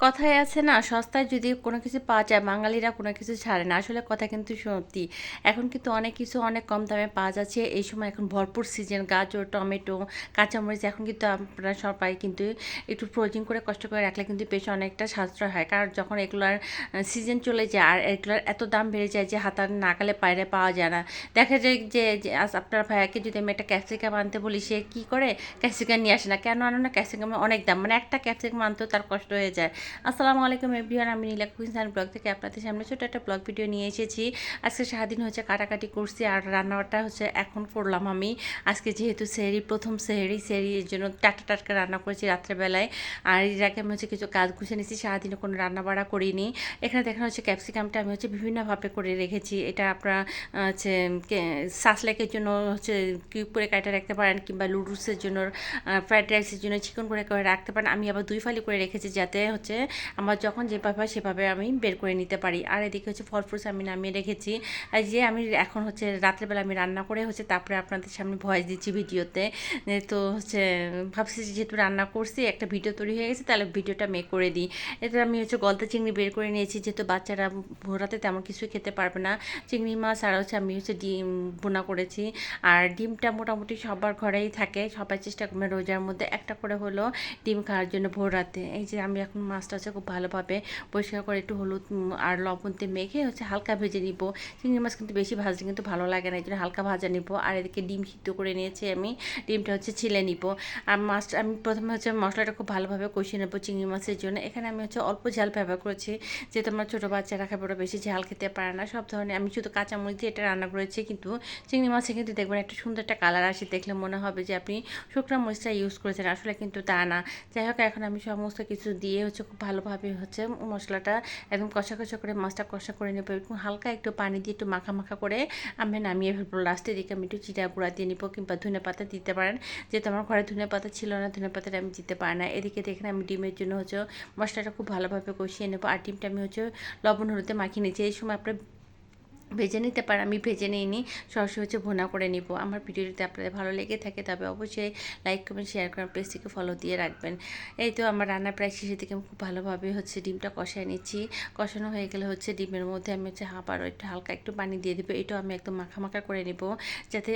কথায় আছে না, সস্তায় যদি কোনো কিছু পাওয়া যায় বাঙালিরা কোনো কিছু ছাড়ে না। আসলে কথা কিন্তু সত্যি। এখন কিন্তু অনেক কিছু অনেক কম দামে পাওয়া যাচ্ছে। এই সময় এখন ভরপুর সিজন, গাজর, টমেটো, কাঁচামরিচ এখন কিন্তু আপনারা সবাই কিন্তু একটু ফ্রোজিং করে কষ্ট করে রাখলে কিন্তু বেশ অনেকটা সাশ্রয় হয়। কারণ যখন এগুলার সিজন চলে যায় আর এগুলার এত দাম বেড়ে যায় যে হাতার নাগালে বাইরে পাওয়া যায় না। দেখা যায় যে আজ আপনার ভাইয়াকে যদি আমি একটা ক্যাপসিকাম আনতে বলি, সে কী করে? ক্যাপসিকাম নিয়ে আসে না। কেন আনো না? ক্যাপসিকামের অনেক দাম। মানে একটা ক্যাপসিকাম আনতেও তার কষ্ট হয়ে যায়। আসসালামু আলাইকুম এভরিওয়ান, আমি নীলা কুইন্স অ্যান্ড ব্লগ থেকে আপনাদের সামনে ছোটো একটা ব্লগ ভিডিও নিয়ে এসেছি। আজকে সারাদিন হচ্ছে কাটাকাটি করছি আর রান্নাটা হচ্ছে এখন করলাম আমি। আজকে যেহেতু সেহরি, প্রথম সেহরির জন্য টাটকা টাটকা রান্না করেছি রাত্রেবেলায়। আর এর আগে আমি হচ্ছে কিছু কাজ গুছিয়ে নিয়েছি, সারাদিনে কোনো রান্না বাড়া করিনি। এখানে দেখানো হচ্ছে ক্যাপসিকামটা আমি হচ্ছে বিভিন্নভাবে করে রেখেছি। এটা আপনারা হচ্ছে সাসলেকের জন্য হচ্ছে কিউব করে কাটা রাখতে পারেন, কিংবা লুডুসের জন্য, ফ্রাইড রাইসের জন্য চিকন করে রাখতে পারেন। আমি আবার 2 ফালি করে রেখেছি যাতে হচ্ছে আমার যখন যেভাবে হয় সেভাবে আমি বের করে নিতে পারি। আর এদিকে হচ্ছে ফল ফ্রুটস আমি নামিয়ে রেখেছি। আর যে আমি এখন হচ্ছে রাত্রেবেলা আমি রান্না করে হচ্ছে তারপরে আপনাদের সামনে ভয়েস দিচ্ছি ভিডিওতে। তো হচ্ছে ভাবছি যে যেহেতু রান্না করছি একটা ভিডিও তৈরি হয়ে গেছে, তাহলে ভিডিওটা মেক করে দিই। এতে আমি হচ্ছে গলদা চিংড়ি বের করে নিয়েছি, যেহেতু বাচ্চারা ভোরাতে তেমন কিছুই খেতে পারবে না। চিংড়ি মাছ আর হচ্ছে আমি হচ্ছে ডিম বোনা করেছি। আর ডিমটা মোটামুটি সবার ঘরেই থাকে, সবাই চেষ্টা করবে রোজার মধ্যে একটা করে হলো ডিম খাওয়ার জন্য ভোর রাতে। এই যে আমি এখন মাছটা হচ্ছে খুব ভালোভাবে পরিষ্কার করে একটু হলুদ আর লবণ দিয়ে মেখে হচ্ছে হালকা ভেজে নিব। চিংড়ি মাছ কিন্তু বেশি ভাজলে কিন্তু ভালো লাগে না, এই জন্য হালকা ভাজা নিব। আর এদিকে ডিম সিদ্ধ করে নিয়েছি আমি, ডিমটা হচ্ছে ছিলে নিব। আর মাছটা আমি প্রথমে হচ্ছে মশলাটা খুব ভালোভাবে কষিয়ে নেবো চিংড়ি মাছের জন্য। এখানে আমি হচ্ছে অল্প ঝাল ব্যবহার করেছি, যেহেতু আমার ছোটো বাচ্চারা খাবে, ওরা বেশি ঝাল খেতে পারে না। সব ধরনের আমি শুধু কাঁচামরিচ দিয়ে এটা রান্না করেছি, কিন্তু চিংড়ি মাছে কিন্তু দেখবেন একটা সুন্দর একটা কালার আসে, দেখলে মনে হবে যে আপনি শুকনো মরিচটা ইউজ করেছেন, আসলে কিন্তু তা না। যাই হোক, এখন আমি সমস্ত কিছু দিয়ে হচ্ছে খুব ভালোভাবে হচ্ছে মশলাটা একদম কষা কষা করে মাছটা কষা করে নেবো। একটু হালকা একটু পানি দিয়ে একটু মাখা মাখা করে আমি নামিয়ে ফেলবো। লাস্টের দিকে আমি একটু জিরা গুঁড়া দিয়ে নিবো, কিংবা ধনে পাতা দিতে পারেন। যেহেতু আমার ঘরে ধনে পাতা ছিল না, ধনে পাতাটা আমি দিতে পারি না। এদিকে দেখেন আমি ডিমের জন্য হচ্ছে মশলাটা খুব ভালোভাবে কষিয়ে নেবো। আর ডিমটা আমি হচ্ছে লবণ হলুদে মাখিয়ে নিয়েছি। এই সময় আপনার ভেজে নিতে পারেন, আমি ভেজে নিইনি, সরাসরি হচ্ছে ভুনা করে নিব। আমার ভিডিওটি আপনাদের ভালো লেগে থাকে তবে অবশ্যই লাইক কমেন্ট শেয়ার করেন, পেজটিকে ফলো দিয়ে রাখবেন। এই তো আমার রান্না প্রায় শেষের দিকে আমি খুব ভালোভাবে হচ্ছে ডিমটা কষায় নিচ্ছি। কষানো হয়ে গেলে হচ্ছে ডিমের মধ্যে আমি হচ্ছে আবারও একটু হালকা একটু পানি দিয়ে দেবো। এটাও আমি একদম মাখা মাখা করে নেব, যাতে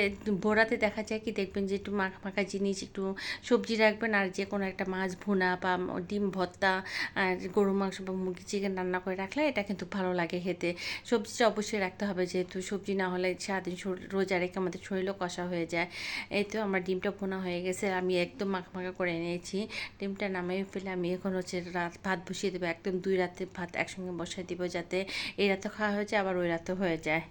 ভোরাতে দেখা যায় কি দেখবেন যে একটু মাখা মাখা জিনিস, একটু সবজি রাখবেন আর যে কোনো একটা মাছ ভুনা বা ডিম ভর্তা আর গরু মাংস বা মুরগি চিকেন রান্না করে রাখলে এটা কিন্তু ভালো লাগে খেতে। সবজিটা অবশ্যই রাখতে হবে, যেহেতু সবজি না হলে সারাদিন রোজা রেখে আমাদের শরীরও কষা হয়ে যায়। এই তো আমার ডিমটা ভোনা হয়ে গেছে, আমি একদম মাখা মাখা করে নিয়েছি। ডিমটা নামিয়ে ফেলে আমি এখন হচ্ছে ভাত বসিয়ে দেবো। একদম 2 রাতে ভাত একসঙ্গে বসাই দিব, যাতে এই রাতে খাওয়া হয়ে যায় আবার ওই রাতে হয়ে যায়।